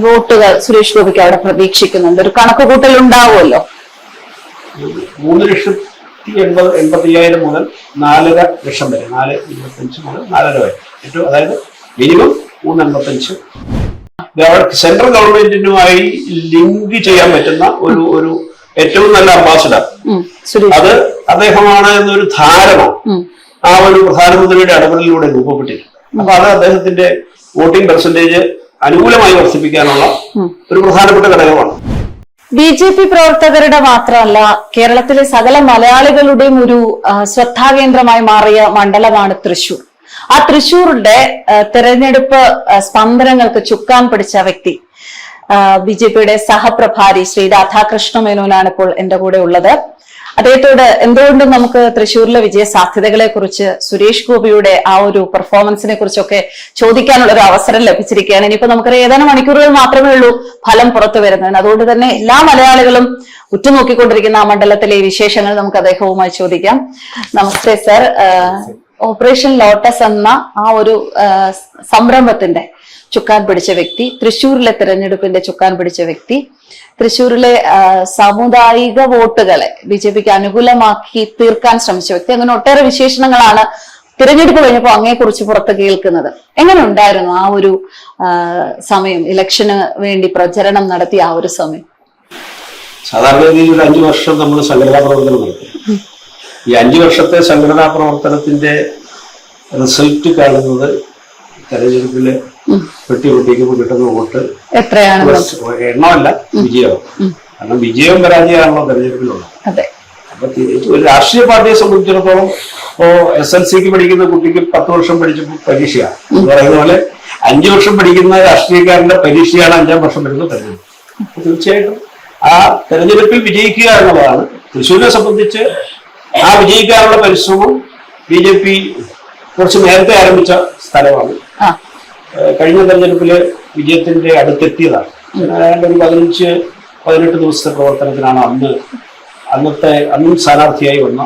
വോട്ടുകൾ സുരേഷ് ഗോപിക്ക് അവിടെ പ്രതീക്ഷിക്കുന്നുണ്ട്? ഒരു കണക്കുകൂട്ടൽ ഉണ്ടാവുമല്ലോ. 3,80,000 മുതൽ 4.5 ലക്ഷം വരെ, 4.25 മുതൽ 4.5 വരെ, ഏറ്റവും അതായത് മിനിമം 3.85. സെൻട്രൽ ഗവൺമെന്റിനുമായി ലിങ്ക് ചെയ്യാൻ പറ്റുന്ന ഒരു ഏറ്റവും നല്ല അംബാസിഡർ അത് അദ്ദേഹമാണ് എന്നൊരു ധാരണ ആ ഒരു പ്രധാനമന്ത്രിയുടെ ഇടപെടലിലൂടെ രൂപപ്പെട്ടിട്ടുണ്ട്. അപ്പൊ അത് അദ്ദേഹത്തിന്റെ വോട്ടിംഗ് പെർസെന്റേജ് അനുകൂലമായി വർദ്ധിപ്പിക്കാനുള്ള ഒരു പ്രധാനപ്പെട്ട ഘടകമാണ്. BJP പ്രവർത്തകരുടെ മാത്രമല്ല, കേരളത്തിലെ സകല മലയാളികളുടെയും ഒരു ശ്രദ്ധാകേന്ദ്രമായി മാറിയ മണ്ഡലമാണ് തൃശൂർ. ആ തൃശൂരിന്റെ തെരഞ്ഞെടുപ്പ് സ്പന്ദനങ്ങൾക്ക് ചുക്കാൻ പിടിച്ച വ്യക്തി BJPയുടെ സഹപ്രഭാരി ശ്രീ രാധാകൃഷ്ണ മേനോനാണ് ഇപ്പോൾ എന്റെ കൂടെ ഉള്ളത്. അദ്ദേഹത്തോട് എന്തുകൊണ്ടും നമുക്ക് തൃശ്ശൂരിലെ വിജയ സാധ്യതകളെ കുറിച്ച്, സുരേഷ് ഗോപിയുടെ ആ ഒരു പെർഫോമൻസിനെ കുറിച്ചൊക്കെ ചോദിക്കാനുള്ള ഒരു അവസരം ലഭിച്ചിരിക്കുകയാണ്. ഇനിയിപ്പോ നമുക്കറിയാം ഏതാനും മണിക്കൂറുകൾ മാത്രമേ ഉള്ളൂ ഫലം പുറത്തു വരുന്നതിന്. അതുകൊണ്ട് തന്നെ എല്ലാ മലയാളികളും ഉറ്റുനോക്കിക്കൊണ്ടിരിക്കുന്ന ആ മണ്ഡലത്തിലെ വിശേഷങ്ങൾ നമുക്ക് അദ്ദേഹവുമായി ചോദിക്കാം. നമസ്തേ സർ. ഓപ്പറേഷൻ ലോട്ടസ് എന്ന ആ ഒരു സംരംഭത്തിന്റെ ചുക്കാൻ പിടിച്ച വ്യക്തി, തൃശ്ശൂരിലെ തെരഞ്ഞെടുപ്പിന്റെ ചുക്കാൻ പിടിച്ച വ്യക്തി, തൃശ്ശൂരിലെ സാമുദായിക വോട്ടുകളെ BJPക്ക് അനുകൂലമാക്കി തീർക്കാൻ ശ്രമിച്ച വ്യക്തി, അങ്ങനെ ഒട്ടേറെ വിശേഷണങ്ങളാണ് തിരഞ്ഞെടുപ്പ് കഴിഞ്ഞപ്പോൾ അങ്ങയെക്കുറിച്ച് പുറത്ത് കേൾക്കുന്നത്. എങ്ങനെ ഉണ്ടായിരുന്നു ആ ഒരു സമയം, ഇലക്ഷന് വേണ്ടി പ്രചരണം നടത്തിയ ആ ഒരു സമയം? സാധാരണഗതിയിൽ ഒരു 5 വർഷം നമ്മൾ സംഘടനാ പ്രവർത്തനം നടത്തി. ഈ 5 വർഷത്തെ സംഘടനാ പ്രവർത്തനത്തിന്റെ റിസൾട്ട് കാണുന്നത് തെരഞ്ഞെടുപ്പില് വെട്ടിക്കുമ്പോൾ കിട്ടുന്ന വോട്ട് എത്രയാണ്, എണ്ണമല്ല വിജയവും. കാരണം വിജയവും പരാജയമാണല്ലോ തെരഞ്ഞെടുപ്പിലുള്ളത്. അപ്പൊ ഒരു രാഷ്ട്രീയ പാർട്ടിയെ സംബന്ധിച്ചിടത്തോളം SLCക്ക് പഠിക്കുന്ന കുട്ടിക്ക് 10 വർഷം പഠിച്ചപ്പോൾ പരീക്ഷയാണ് എന്ന് പറയുന്ന പോലെ 5 വർഷം പഠിക്കുന്ന രാഷ്ട്രീയക്കാരന്റെ പരീക്ഷയാണ് 5ാം വർഷം വരുന്ന തെരഞ്ഞെടുപ്പ്. തീർച്ചയായിട്ടും ആ തെരഞ്ഞെടുപ്പിൽ വിജയിക്കുക എന്നുള്ളതാണ് തൃശ്ശൂരിനെ സംബന്ധിച്ച്. ആ വിജയിക്കാനുള്ള പരിശ്രമം BJP കുറച്ച് നേരത്തെ ആരംഭിച്ച സ്ഥലമാണ്. കഴിഞ്ഞ തെരഞ്ഞെടുപ്പില് വിജയത്തിന്റെ അടുത്തെത്തിയതാണ്. ഏതാണ്ട് ഒരു 15-18 ദിവസത്തെ പ്രവർത്തനത്തിനാണ് അന്നും സ്ഥാനാർത്ഥിയായി വന്ന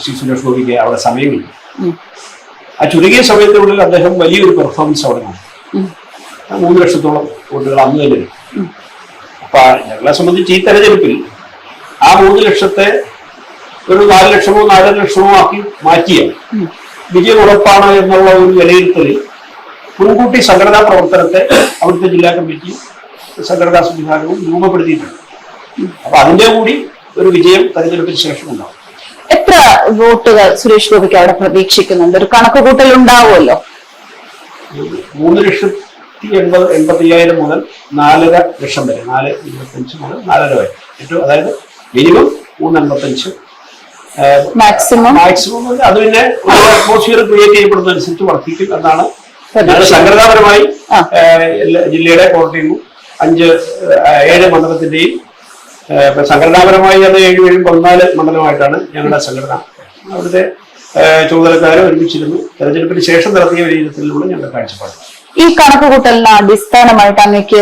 ശ്രീ സുരേഷ് ഗോപിക്ക് അവിടെ സമയമില്ല. ആ ചുരുങ്ങിയ സമയത്തിനുള്ളിൽ അദ്ദേഹം വലിയൊരു പെർഫോമൻസ് അവിടെ നടത്തി. 3 ലക്ഷത്തോളം വോട്ടുകൾ അന്ന് തന്നെ കിട്ടി. അപ്പൊ ഞങ്ങളെ സംബന്ധിച്ച് ഈ തെരഞ്ഞെടുപ്പിൽ ആ 3 ലക്ഷത്തെ ഒരു 4 ലക്ഷമോ 4.5 ലക്ഷമോ ആക്കി മാറ്റിയ വിജയം ഉറപ്പാണ് എന്നുള്ള ഒരു വിലയിരുത്തലിൽ മുൻകൂട്ടി സംഘടനാ പ്രവർത്തനത്തെ അവിടുത്തെ ജില്ലാ കമ്മിറ്റിയും സംഘടനാ സംവിധാനവും രൂപപ്പെടുത്തിയിട്ടുണ്ട്. അപ്പൊ അതിന്റെ കൂടി ഒരു വിജയം തെരഞ്ഞെടുപ്പിന് ശേഷം ഉണ്ടാവും. എത്ര വോട്ടുകൾ സുരേഷ് ഗോപിക്ക് അവിടെ പ്രതീക്ഷിക്കുന്നുണ്ട്? ഒരു കണക്കുകൂട്ടൽ ഉണ്ടാവുമല്ലോ. 3,80,000 മുതൽ 4.5 ലക്ഷം വരെ, 4.25 മുതൽ 4.5 വരെ, ഏറ്റവും അതായത് മിനിമം 3.85, മാക്സിമം. അത് പിന്നെ അറ്റ്മോസ്ഫിയർ ക്രിയേറ്റ് ചെയ്യപ്പെടുന്നതനുസരിച്ച് വർദ്ധിക്കും എന്നാണ് ഞങ്ങൾ സംഘടനാപരമായി ജില്ലയുടെ കോട്ടയവും 7 മണ്ഡലത്തിന്റെയും സംഘടനാപരമായി അത് 7-14 മണ്ഡലമായിട്ടാണ് ഞങ്ങളുടെ സംഘടന. അവിടുത്തെ ചുമതലക്കാരെ ഒരുമിച്ചിരുന്നു തെരഞ്ഞെടുപ്പിന് ശേഷം നടത്തിയ വിലയിരുത്തലിലൂടെ ഞങ്ങളുടെ കാഴ്ചപ്പാട്. ഈ കണക്കുകൂട്ടലിന് അടിസ്ഥാനമായിട്ട് അങ്ങേക്ക്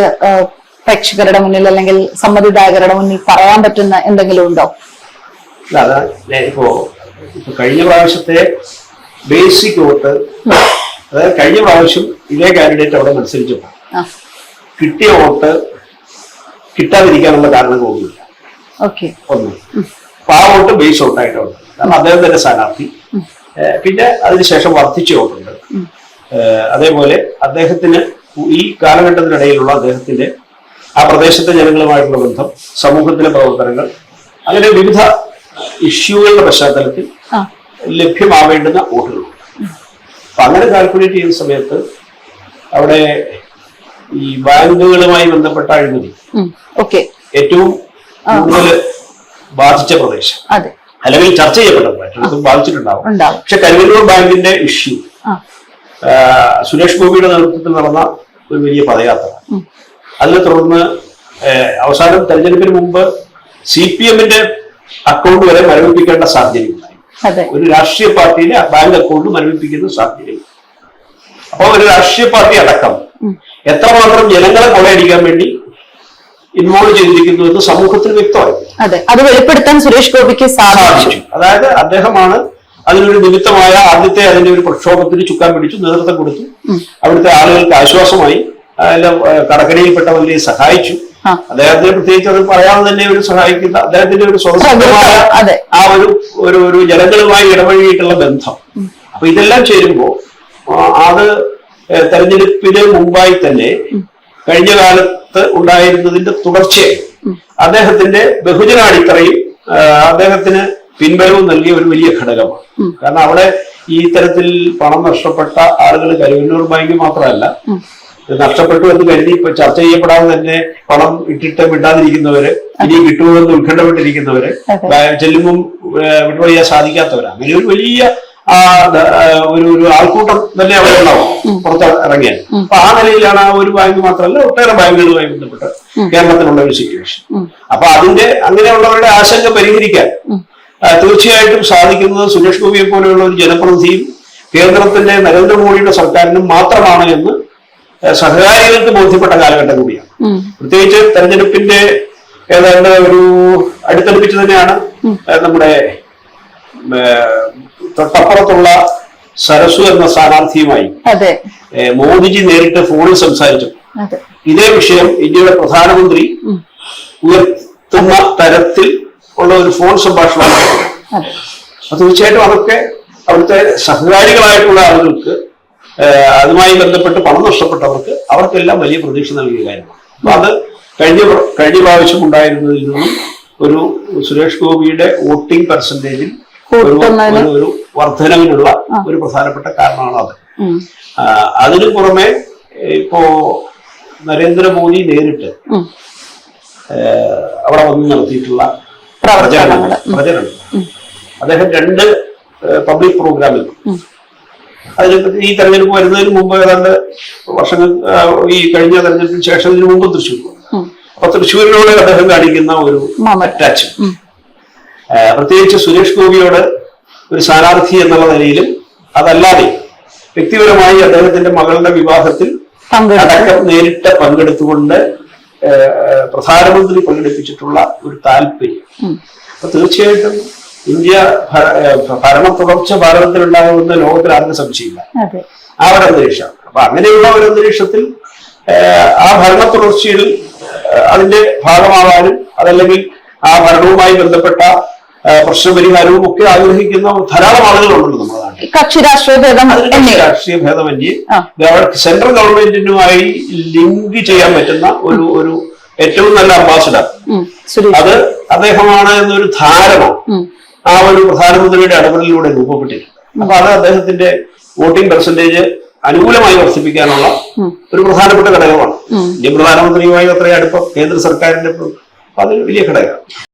പ്രേക്ഷകരുടെ മുന്നിൽ അല്ലെങ്കിൽ സമ്മതിദായകരുടെ മുന്നിൽ പറയാൻ പറ്റുന്ന എന്തെങ്കിലും ഉണ്ടോ? അതാ ഇപ്പോ കഴിഞ്ഞ പ്രാവശ്യത്തെ ബേസിക് വോട്ട്, അതായത് കഴിഞ്ഞ പ്രാവശ്യം ഇതേ കാൻഡിഡേറ്റ് അവിടെ മത്സരിച്ചപ്പോൾ കിട്ടിയ വോട്ട് കിട്ടാതിരിക്കാനുള്ള കാരണങ്ങളൊന്നുമില്ല. ഒന്ന്, അപ്പൊ ആ വോട്ട് ബേസ് വോട്ടായിട്ടുണ്ട്. കാരണം അദ്ദേഹം തന്നെ സ്ഥാനാർത്ഥി. പിന്നെ അതിനുശേഷം വർദ്ധിച്ച വോട്ടുണ്ട്. അതേപോലെ അദ്ദേഹത്തിന് ഈ കാലഘട്ടത്തിനിടയിലുള്ള അദ്ദേഹത്തിന്റെ ആ പ്രദേശത്തെ ജനങ്ങളുമായിട്ടുള്ള ബന്ധം, സമൂഹത്തിലെ പ്രവർത്തനങ്ങൾ, അങ്ങനെ വിവിധ ഇഷ്യൂകളുടെ പശ്ചാത്തലത്തിൽ ലഭ്യമാവേണ്ടുന്ന വോട്ടുകൾ. അപ്പൊ അങ്ങനെ കാൽക്കുലേറ്റ് ചെയ്യുന്ന സമയത്ത് അവിടെ ഈ ബാങ്കുകളുമായി ബന്ധപ്പെട്ട അഴിമതി ഏറ്റവും കൂടുതൽ ബാധിച്ച പ്രദേശം, അല്ലെങ്കിൽ ചർച്ച ചെയ്യപ്പെട്ട പ്രദേശം ബാധിച്ചിട്ടുണ്ടാവും. പക്ഷെ കരുവന്നൂർ ബാങ്കിന്റെ ഇഷ്യൂ സുരേഷ് ഗോപിയുടെ നേതൃത്വത്തിൽ നടന്ന ഒരു വലിയ പദയാത്ര, അതിനെ തുടർന്ന് അവസാനം തെരഞ്ഞെടുപ്പിന് മുമ്പ് CPMന്റെ അക്കൗണ്ട് വരെ മരവിപ്പിക്കേണ്ട സാഹചര്യമുണ്ടായി. ഒരു രാഷ്ട്രീയ പാർട്ടിയിലെ ബാങ്ക് അക്കൗണ്ട് മരവിപ്പിക്കുന്ന സാഹചര്യം. അപ്പൊ ഒരു രാഷ്ട്രീയ പാർട്ടി അടക്കം എത്രമാത്രം ജനങ്ങളെ കൊള്ളയടിക്കാൻ വേണ്ടി ഇൻവോൾവ് ചെയ്തിരിക്കുന്നു എന്ന് സമൂഹത്തിൽ വ്യക്തമായി. അത് വെളിപ്പെടുത്താൻ സുരേഷ് ഗോപിക്ക് സാധിച്ചു. അതായത് അദ്ദേഹമാണ് അതിനൊരു നിമിത്തമായ അതിന്റെ ഒരു പ്രക്ഷോഭത്തിന് ചുക്കാൻ പിടിച്ചു, നേതൃത്വം കൊടുത്തു, അവിടുത്തെ ആളുകൾക്ക് ആശ്വാസമായി. കടക്കണിയിൽപ്പെട്ട വലിയ സഹായിച്ചു. അദ്ദേഹത്തിന് പ്രത്യേകിച്ച് അത് പറയാതെ തന്നെ ഒരു സഹായിക്കുന്ന അദ്ദേഹത്തിന്റെ ഒരു സ്വതന്ത്രമായ ആ ഒരു ജനങ്ങളുമായി ഇടപഴകിയിട്ടുള്ള ബന്ധം. അപ്പൊ ഇതെല്ലാം ചേരുമ്പോ അത് തെരഞ്ഞെടുപ്പിന് മുമ്പായി തന്നെ കഴിഞ്ഞ കാലത്ത് ഉണ്ടായിരുന്നതിന്റെ തുടർച്ചയായി അദ്ദേഹത്തിന്റെ ബഹുജന അടിത്തറയും അദ്ദേഹത്തിന് പിൻബലവും നൽകിയ ഒരു വലിയ ഘടകമാണ്. കാരണം അവിടെ ഈ തരത്തിൽ പണം നഷ്ടപ്പെട്ട ആളുകൾ കരുവന്നൂർ ബാങ്ക് മാത്രമല്ല, നഷ്ടപ്പെട്ടു എന്ന് കരുതി ഇപ്പൊ ചർച്ച ചെയ്യപ്പെടാതെ തന്നെ പണം ഇട്ടിട്ട് വിടാതിരിക്കുന്നവര്, ഇനി കിട്ടുമെന്ന് ഉത്കണ്ഠപ്പെട്ടിരിക്കുന്നവര്, ചെല്ലുമ്പം വിഡ്രോ ചെയ്യാൻ സാധിക്കാത്തവര്, അങ്ങനെ ഒരു വലിയ ഒരു ആൾക്കൂട്ടം തന്നെ അവിടെ ഉണ്ടാവും പുറത്ത് ഇറങ്ങിയാൽ. അപ്പൊ ആ നിലയിലാണ് ആ ഒരു ബാങ്ക് മാത്രമല്ല ഒട്ടേറെ ബാങ്കുകളുമായി ബന്ധപ്പെട്ട് കേരളത്തിലുള്ള ഒരു സിറ്റുവേഷൻ. അപ്പൊ അങ്ങനെയുള്ളവരുടെ ആശങ്ക പരിഹരിക്കാൻ തീർച്ചയായിട്ടും സാധിക്കുന്നത് സുരേഷ് ഗോപിയെ പോലെയുള്ള ഒരു ജനപ്രതിനിധിയും കേന്ദ്രത്തിന്റെ നരേന്ദ്രമോദിയുടെ സർക്കാരിനും മാത്രമാണ് എന്ന് സഹകാരികൾക്ക് ബോധ്യപ്പെട്ട കാലഘട്ടം കൂടിയാണ്. പ്രത്യേകിച്ച് തെരഞ്ഞെടുപ്പിന്റെ ഏതാണ്ട് ഒരു അടുത്തടുപ്പിച്ച് തന്നെയാണ് നമ്മുടെ തൊട്ടപ്പുറത്തുള്ള സരസു എന്ന സ്ഥാനാർത്ഥിയുമായി മോദിജി നേരിട്ട് ഫോണിൽ സംസാരിച്ചു. ഇതേ വിഷയം ഇന്ത്യയുടെ പ്രധാനമന്ത്രി ഉയർത്തുന്ന തരത്തിൽ ഉള്ള ഒരു ഫോൺ സംഭാഷണമാണ്. തീർച്ചയായിട്ടും അതൊക്കെ അവിടുത്തെ സഹകാരികളായിട്ടുള്ള ആളുകൾക്ക്, അതുമായി ബന്ധപ്പെട്ട് പണം നഷ്ടപ്പെട്ടവർക്ക്, അവർക്കെല്ലാം വലിയ പ്രതീക്ഷ നൽകിയ കാര്യമാണ്. അപ്പൊ അത് കഴിഞ്ഞ പ്രാവശ്യം ഉണ്ടായിരുന്നതിൽ നിന്നും ഒരു സുരേഷ് ഗോപിയുടെ വോട്ടിംഗ് പെർസെന്റേജിൽ ഒരു വർധനവിനുള്ള ഒരു പ്രധാനപ്പെട്ട കാരണമാണ് അത്. അതിനു പുറമെ ഇപ്പോ നരേന്ദ്രമോദി നേരിട്ട് അവിടെ വന്ന് നടത്തിയിട്ടുള്ള പ്രചരണം, അദ്ദേഹം 2 പബ്ലിക് പ്രോഗ്രാമിൽ, അതിനെപ്പറ്റി ഈ തെരഞ്ഞെടുപ്പ് വരുന്നതിന് മുമ്പ് ഏതാണ്ട് വർഷങ്ങൾ, ഈ കഴിഞ്ഞ തെരഞ്ഞെടുപ്പിന് ശേഷം ഇതിനു മുമ്പ് തൃശ്ശൂർ, അപ്പൊ തൃശ്ശൂരിനോട് അദ്ദേഹം കാണിക്കുന്ന ഒരു അറ്റാച്ച്, പ്രത്യേകിച്ച് സുരേഷ് ഗോപിയോട് ഒരു സ്ഥാനാർത്ഥി എന്നുള്ള നിലയിലും അതല്ലാതെ വ്യക്തിപരമായി അദ്ദേഹത്തിന്റെ മകളുടെ വിവാഹത്തിൽ അടക്കം നേരിട്ട് പങ്കെടുത്തുകൊണ്ട് പ്രധാനമന്ത്രി പ്രകടിപ്പിച്ചിട്ടുള്ള ഒരു താല്പര്യം. അപ്പൊ തീർച്ചയായിട്ടും ഇന്ത്യ ഭരണ തുടർച്ച ഭാരതത്തിലുണ്ടാകുന്ന ലോകത്തിൽ ആർക്കും സംശയമില്ല ആ ഒരു അന്തരീക്ഷമാണ്. അപ്പൊ അങ്ങനെയുള്ള ഒരു അന്തരീക്ഷത്തിൽ ആ ഭരണ തുടർച്ചയിൽ അതിന്റെ ഭാഗമാവാനും അതല്ലെങ്കിൽ ആ ഭരണവുമായി ബന്ധപ്പെട്ട പ്രശ്നപരിഹാരവും ഒക്കെ ആഗ്രഹിക്കുന്ന ധാരാളം ആളുകളുണ്ടല്ലോ നമ്മുടെ നാട്ടിൽ. കക്ഷി രാഷ്ട്രീയ ഭേദമന്യേ സെൻട്രൽ ഗവൺമെന്റിനുമായി ലിങ്ക് ചെയ്യാൻ പറ്റുന്ന ഒരു ഏറ്റവും നല്ല അംബാസിഡർ അത് അദ്ദേഹമാണ് എന്നൊരു ധാരണ ആ ഒരു പ്രധാനമന്ത്രിയുടെ ഇടപെടലിലൂടെ രൂപപ്പെട്ടിട്ടുണ്ട്. അപ്പൊ അത് അദ്ദേഹത്തിന്റെ വോട്ടിംഗ് പെർസെന്റേജ് അനുകൂലമായി വർദ്ധിപ്പിക്കാനുള്ള ഒരു പ്രധാനപ്പെട്ട ഘടകമാണ്. ഇന്ത്യൻ പ്രധാനമന്ത്രിയുമായി അത്രയും അടുപ്പം കേന്ദ്ര സർക്കാരിന്റെ അതൊരു വലിയ ഘടകമാണ്.